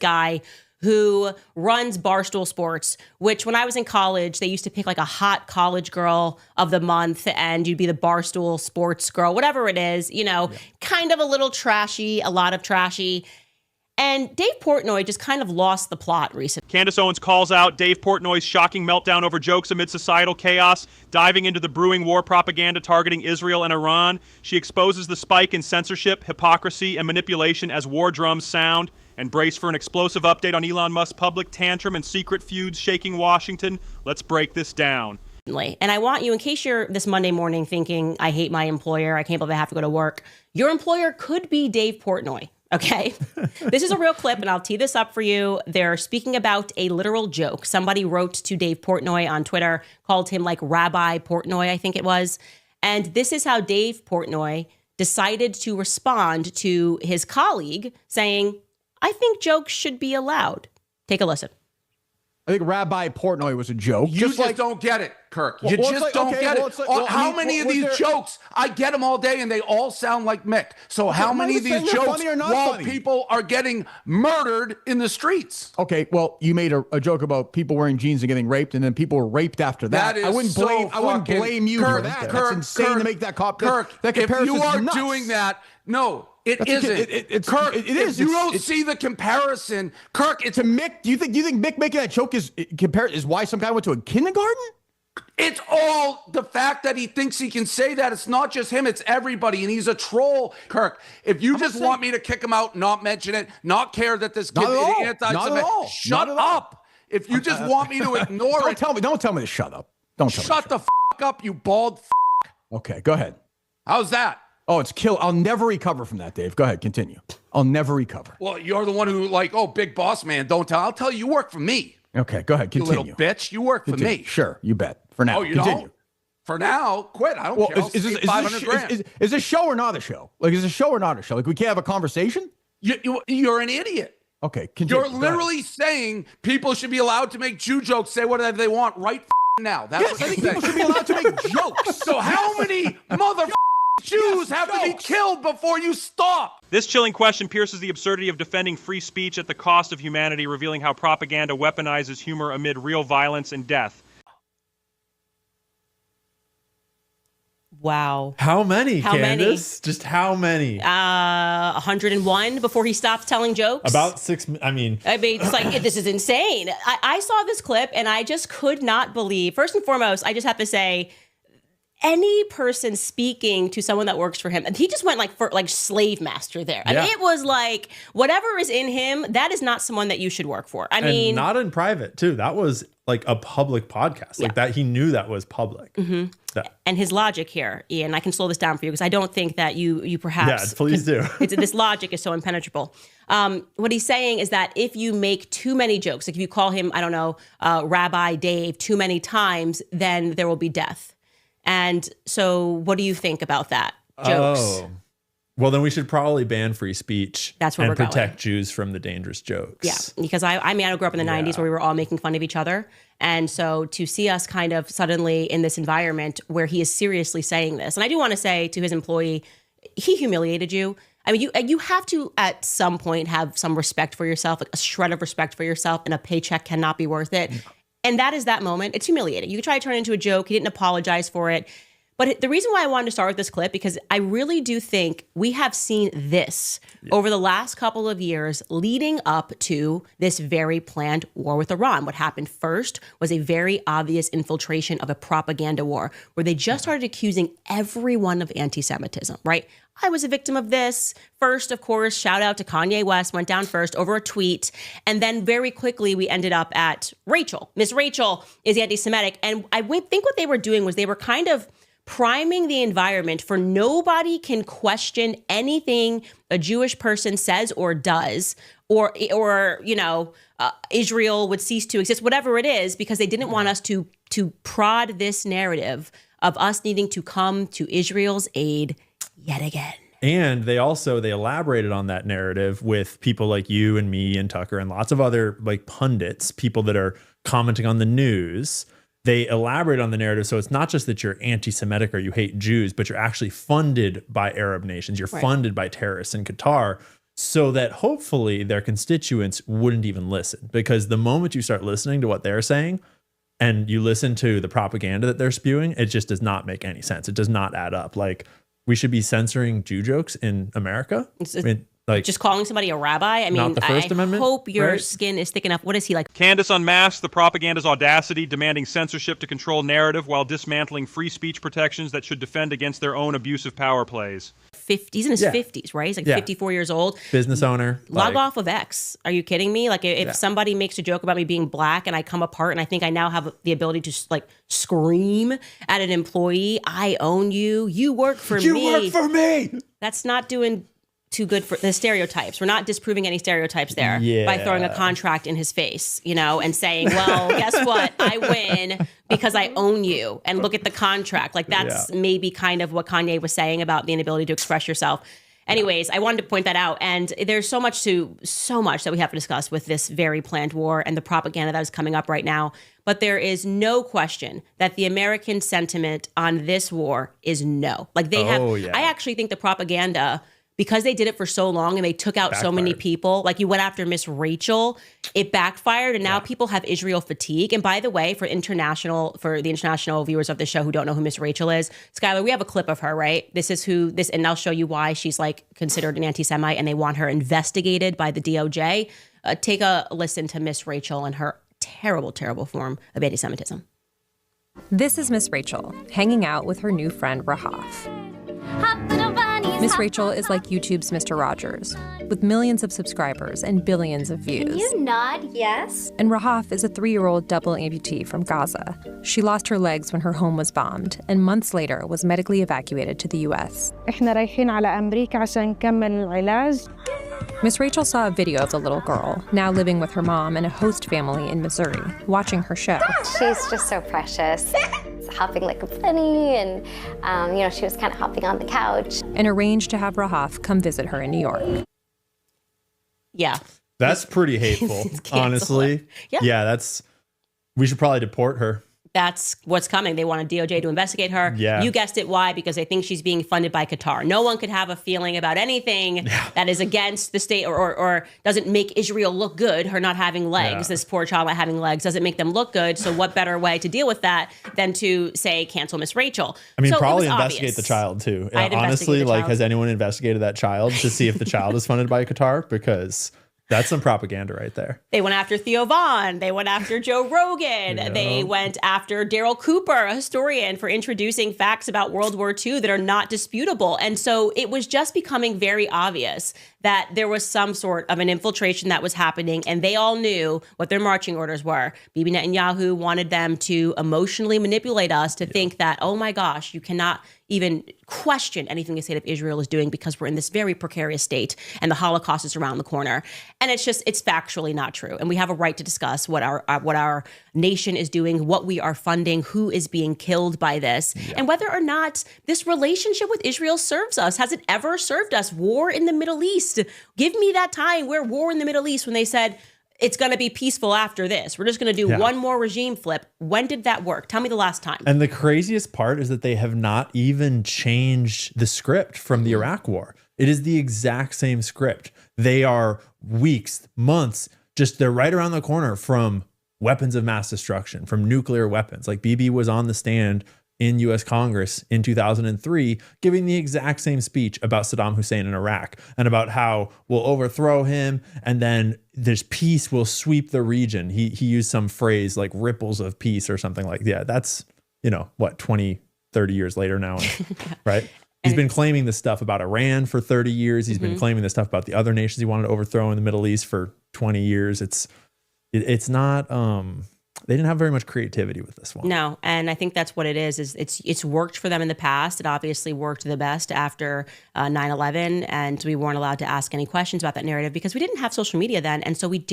guy who runs Barstool Sports, which when I was in college, they used to pick like a hot college girl of the month and you'd be the Barstool Sports girl, whatever it is, kind of a little trashy, a lot of trashy. And Dave Portnoy just kind of lost the plot recently. Candace Owens calls out Dave Portnoy's shocking meltdown over jokes amid societal chaos, diving into the brewing war propaganda targeting Israel and Iran. She exposes the spike in censorship, hypocrisy, and manipulation as war drums sound. And brace for an explosive update on Elon Musk's public tantrum and secret feuds shaking Washington. Let's break this down. And I want you, in case you're this Monday morning thinking, I hate my employer, I can't believe I have to go to work, your employer could be Dave Portnoy. Okay, this is a real clip, and I'll tee this up for you. They're speaking about a literal joke. Somebody wrote to Dave Portnoy on Twitter, called him like Rabbi Portnoy, I think it was. And this is how Dave Portnoy decided to respond to his colleague saying, I think jokes should be allowed. Take a listen. I think Rabbi Portnoy was a joke. You just don't get it, Kirk. You just don't get it. How many of these jokes? I get them all day, and they all sound like Mick. So how many of these jokes while people are getting murdered in the streets? Okay, well, you made a joke about people wearing jeans and getting raped, and then people were raped after that. I wouldn't blame you for that. That's insane to make that cop. Kirk, if you are doing that, no. It isn't. Kirk, it is. You don't see the comparison. Kirk, it's to Mick. Do you think Mick making that joke is why some guy went to a kindergarten? It's all the fact that he thinks he can say that. It's not just him, it's everybody. And he's a troll, Kirk. If you just want me to kick him out, not mention it, not care that this kid is anti-Semitic, shut up. If you just want me to ignore it. Don't tell me to shut up. Shut the up, you bald Okay, go ahead. How's that? Oh, it's kill. I'll never recover from that, Dave. Go ahead, continue. I'll never recover. Well, you're the one who big boss man, don't tell. I'll tell you, you work for me. Okay, go ahead, continue. You little bitch, you work for me. Sure, you bet. For now, oh, you continue. Don't? For now, quit. I don't care. Is this show or not a show? Like, is this a show or not a show? Like, we can't have a conversation? You're an idiot. Okay, continue. You're literally saying people should be allowed to make Jew jokes, say whatever they want right now. That's what I think people should be allowed to make jokes. So how many Jews have to be killed before you stop? This chilling question pierces the absurdity of defending free speech at the cost of humanity, revealing how propaganda weaponizes humor amid real violence and death. Wow. How many, Candace? Just how many? 101 before he stopped telling jokes. About 6. I mean, it's like, this is insane. I saw this clip and I just could not believe. First and foremost, I just have to say, any person speaking to someone that works for him, and he just went like slave master there. I mean, it was like whatever is in him, that is not someone that you should work for. I mean, not in private too. That was like a public podcast, like that. He knew that was public. Mm-hmm. And his logic here, Ian, I can slow this down for you because I don't think that you perhaps. Yeah, please do. This logic is so impenetrable. What he's saying is that if you make too many jokes, like if you call him, I don't know, Rabbi Dave too many times, then there will be death. And so what do you think about that? Jokes. Oh. Well, then we should probably ban free speech. That's where and we're protect going. Jews from the dangerous jokes. Yeah, because I grew up in the 90s where we were all making fun of each other. And so to see us kind of suddenly in this environment where he is seriously saying this, and I do want to say to his employee, he humiliated you. I mean, you have to at some point have some respect for yourself, like a shred of respect for yourself, and a paycheck cannot be worth it. And that is that moment. It's humiliating. You could try to turn it into a joke. He didn't apologize for it. But the reason why I wanted to start with this clip, because I really do think we have seen this over the last couple of years leading up to this very planned war with Iran. What happened first was a very obvious infiltration of a propaganda war where they just started accusing everyone of anti-Semitism, right? I was a victim of this. First, of course, shout out to Kanye West, went down first over a tweet. And then very quickly, we ended up at Rachel. Miss Rachel is anti-Semitic. And I think what they were doing was they were kind of priming the environment for nobody can question anything a Jewish person says or does, or Israel would cease to exist, whatever it is, because they didn't want us to prod this narrative of us needing to come to Israel's aid yet again. And they elaborated on that narrative with people like you and me and Tucker and lots of other like pundits, people that are commenting on the news. They elaborate on the narrative. So it's not just that you're anti-Semitic or you hate Jews, but you're actually funded by Arab nations. You're funded by terrorists in Qatar. so that hopefully their constituents wouldn't even listen. Because the moment you start listening to what they're saying and you listen to the propaganda that they're spewing, it just does not make any sense. It does not add up. Like, we should be censoring Jew jokes in America. I mean, like, just calling somebody a rabbi. I mean, not the First I Amendment, hope your right? skin is thick enough. What is he like? Candace unmasked the propaganda's audacity, demanding censorship to control narrative while dismantling free speech protections that should defend against their own abusive power plays. He's in his 50s, right? He's like 54 years old. Business owner. Log off of X. Are you kidding me? Like, if somebody makes a joke about me being black and I come apart and I think I now have the ability to like scream at an employee, I own you. You work for me. You work for me. That's not doing too good for the stereotypes. We're not disproving any stereotypes there by throwing a contract in his face, you know, and saying, well, guess what? I win because I own you. And look at the contract. Like, that's maybe kind of what Kanye was saying about the inability to express yourself. Anyways, I wanted to point that out. And there's so much that we have to discuss with this very planned war and the propaganda that is coming up right now. But there is no question that the American sentiment on this war is no. Like, they I actually think the propaganda, because they did it for so long and they took out so many people, like you went after Miss Rachel, it backfired, and now people have Israel fatigue. And by the way, for the international viewers of the show who don't know who Miss Rachel is, Skylar, we have a clip of her, right? And I'll show you why she's like considered an anti-Semite and they want her investigated by the DOJ. Take a listen to Miss Rachel and her terrible, terrible form of anti-Semitism. This is Miss Rachel, hanging out with her new friend, Rahaf. Miss Rachel is like YouTube's Mr. Rogers, with millions of subscribers and billions of views. Can you nod yes? And Rahaf is a 3-year-old double amputee from Gaza. She lost her legs when her home was bombed, and months later was medically evacuated to the U.S. إحنا رايحين على أمريكا عشان نكمل العلاج. Miss Rachel saw a video of the little girl, now living with her mom and a host family in Missouri, watching her show. She's just so precious. Hopping like a bunny, and she was kind of hopping on the couch. And arranged to have Rahaf come visit her in New York. Yeah. That's pretty hateful, honestly. Yeah, we should probably deport her. That's what's coming. They want a DOJ to investigate her. Yeah. You guessed it. Why? Because they think she's being funded by Qatar. No one could have a feeling about anything that is against the state or doesn't make Israel look good. Her not having legs, this poor child not having legs, doesn't make them look good. So what better way to deal with that than to say, cancel Miss Rachel? I mean, so probably investigate the child too. Honestly, like, has anyone investigated that child to see if the child is funded by Qatar? Because that's some propaganda right there. They went after Theo Vaughn. They went after Joe Rogan. Yeah. They went after Daryl Cooper, a historian, for introducing facts about World War II that are not disputable. And so it was just becoming very obvious that there was some sort of an infiltration that was happening, and they all knew what their marching orders were. Bibi Netanyahu wanted them to emotionally manipulate us to think that, oh my gosh, you cannot even question anything the state of Israel is doing because we're in this very precarious state and the Holocaust is around the corner. And it's factually not true. And we have a right to discuss what our nation is doing, what we are funding, who is being killed by this, and whether or not this relationship with Israel serves us. Has it ever served us? War in the Middle East. Give me that time where war in the Middle East when they said, it's going to be peaceful after this. We're just going to do one more regime flip. When did that work? Tell me the last time. And the craziest part is that they have not even changed the script from the Iraq War. It is the exact same script. They are weeks, months, they're right around the corner from weapons of mass destruction, from nuclear weapons. Like, Bibi was on the stand in U.S. Congress in 2003, giving the exact same speech about Saddam Hussein in Iraq and about how we'll overthrow him and then this peace will sweep the region. He used some phrase like ripples of peace or something like that. That's, 20, 30 years later now, right? He's been claiming this stuff about Iran for 30 years. He's been claiming this stuff about the other nations he wanted to overthrow in the Middle East for 20 years. It's not... They didn't have very much creativity with this one. No, and I think that's what it is it's worked for them in the past. It obviously worked the best after 9/11, and we weren't allowed to ask any questions about that narrative because we didn't have social media then. And so we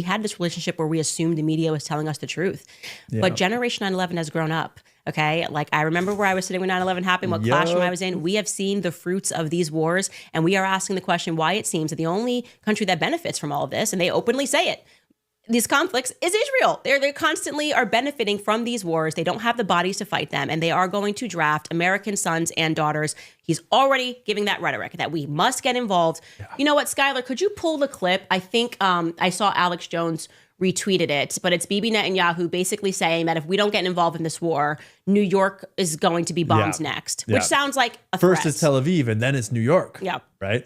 had this relationship where we assumed the media was telling us the truth. Yeah. But Generation 9/11 has grown up. Okay. Like, I remember where I was sitting when 9/11 happened, what classroom I was in. We have seen the fruits of these wars, and we are asking the question why it seems that the only country that benefits from all of this, and they openly say it, these conflicts is Israel. They constantly are benefiting from these wars. They don't have the bodies to fight them, and they are going to draft American sons and daughters. He's already giving that rhetoric that we must get involved. Yeah. You know what, Skylar, could you pull the clip? I think I saw Alex Jones retweeted it, but it's Bibi Netanyahu basically saying that if we don't get involved in this war, New York is going to be bombed next, which sounds like a First threat. it's Tel Aviv and then it's New York. Yeah. Right?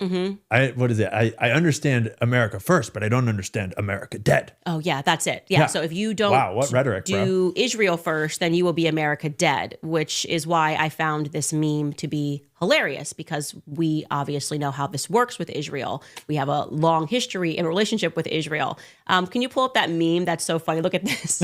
What is it? I understand America first, but I don't understand America dead. Oh, yeah, that's it. Yeah. So if you don't what rhetoric, do Israel first, then you will be America dead, which is why I found this meme to be hilarious, because we obviously know how this works with Israel. We have a long history and relationship with Israel. Can you pull up that meme? That's so funny. Look at this.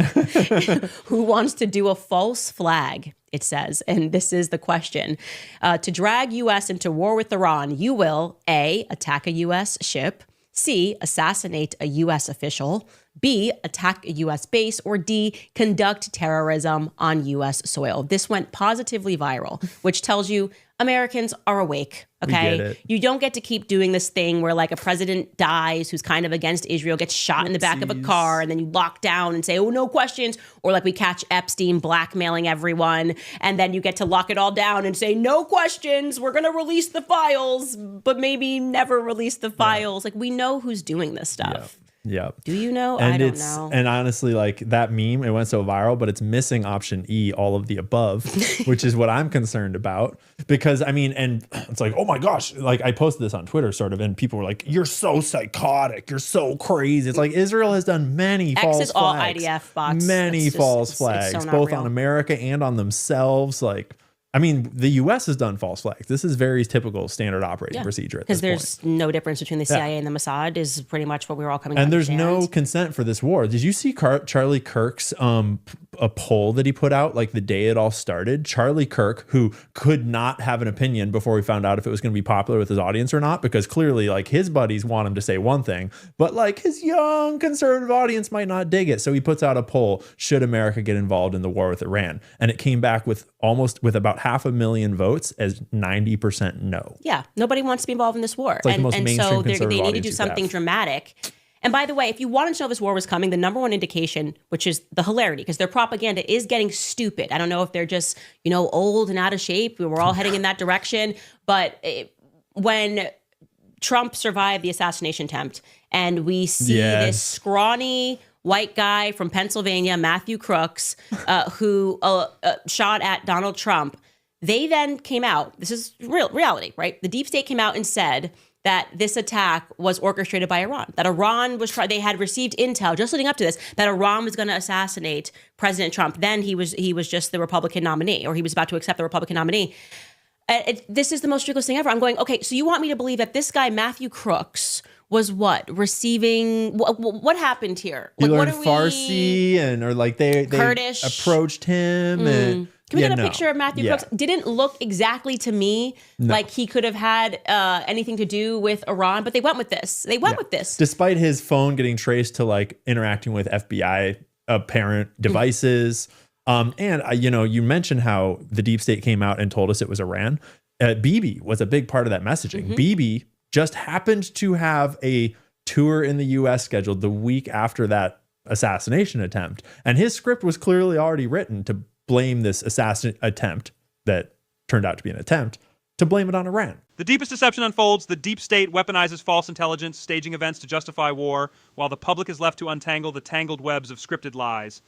Who wants to do a false flag? It says, and this is the question. To drag U.S. into war with Iran, you will A, attack a U.S. ship, C, assassinate a U.S. official, B, attack a U.S. base, or D, conduct terrorism on U.S. soil. This went positively viral, which tells you Americans are awake, okay? You don't get to keep doing this thing where like a president dies who's kind of against Israel, gets shot in the back of a car, and then you lock down and say, oh, no questions. Or like we catch Epstein blackmailing everyone, and then you get to lock it all down and say, no questions, we're gonna release the files, but maybe never release the files. Like we know who's doing this stuff. Yeah. Do you know? And I don't know. And honestly, like that meme, it went so viral, but it's missing option E, all of the above, which is what I'm concerned about. Because I mean, and it's like, oh my gosh, like I posted this on Twitter sort of, and people were like, you're so psychotic, you're so crazy. It's like Israel has done many false flags. all IDF bots. Many false flags, so both real. on America and on themselves. Like, I mean, the U.S. has done false flags. This is very typical standard operating procedure at this point. Because there's no difference between the CIA and the Mossad is pretty much what we were all coming to And there's understand. no consent for this war. Did you see Charlie Kirk's a poll that he put out like the day it all started? Charlie Kirk, who could not have an opinion before we found out if it was going to be popular with his audience or not, because clearly like his buddies want him to say one thing, but like his young conservative audience might not dig it. So he puts out a poll, should America get involved in the war with Iran? And it came back with about 500,000 votes as 90% no. Yeah, nobody wants to be involved in this war. Like and so they need to do something dramatic. And by the way, if you wanted to know this war was coming, the number one indication, which is the hilarity, because their propaganda is getting stupid. I don't know if they're just, old and out of shape. We were all heading in that direction. But when Trump survived the assassination attempt and we see this scrawny white guy from Pennsylvania, Matthew Crooks, who shot at Donald Trump, they then came out, this is reality, right? The deep state came out and said that this attack was orchestrated by Iran, that Iran was they had received intel just leading up to this, that Iran was going to assassinate President Trump. Then he was just the Republican nominee, or he was about to accept the Republican nominee. This is the most ridiculous thing ever. I'm going, okay, so you want me to believe that this guy, Matthew Crooks, was receiving, what happened here? He learned Farsi or they Kurdish. Approached him and... Can we get a picture of Matthew Crooks? Didn't look exactly to me like he could have had anything to do with Iran, but they went with this. Despite his phone getting traced to like interacting with FBI apparent devices. And you mentioned how the deep state came out and told us it was Iran. Bibi was a big part of that messaging. Bibi just happened to have a tour in the U.S. scheduled the week after that assassination attempt. And his script was clearly already written to blame this assassination attempt that turned out to be an attempt, to blame it on Iran. The deepest deception unfolds. The deep state weaponizes false intelligence, staging events to justify war, while the public is left to untangle the tangled webs of scripted lies.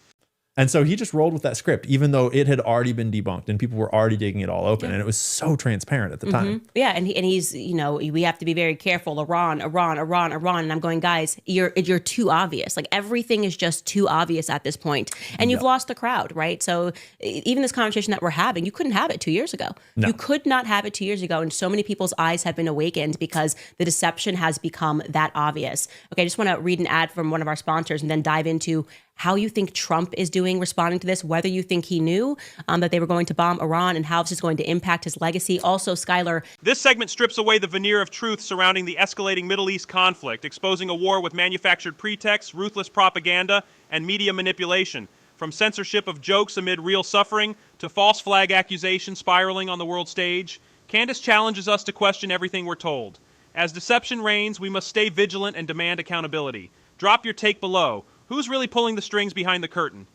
And so he just rolled with that script, even though it had already been debunked and people were already digging it all open. And it was so transparent at the time. Yeah. And he's, we have to be very careful. Iran. And I'm going, guys, you're too obvious. Like everything is just too obvious at this point. And you've lost the crowd, right? So even this conversation that we're having, you couldn't have it 2 years ago. No. You could not have it 2 years ago. And so many people's eyes have been awakened because the deception has become that obvious. Okay, I just want to read an ad from one of our sponsors and then dive into how you think Trump is doing responding to this, whether you think he knew that they were going to bomb Iran and how this is going to impact his legacy. Also, Skylar. This segment strips away the veneer of truth surrounding the escalating Middle East conflict, exposing a war with manufactured pretexts, ruthless propaganda, and media manipulation. From censorship of jokes amid real suffering to false flag accusations spiraling on the world stage, Candace challenges us to question everything we're told. As deception reigns, we must stay vigilant and demand accountability. Drop your take below. Who's really pulling the strings behind the curtain?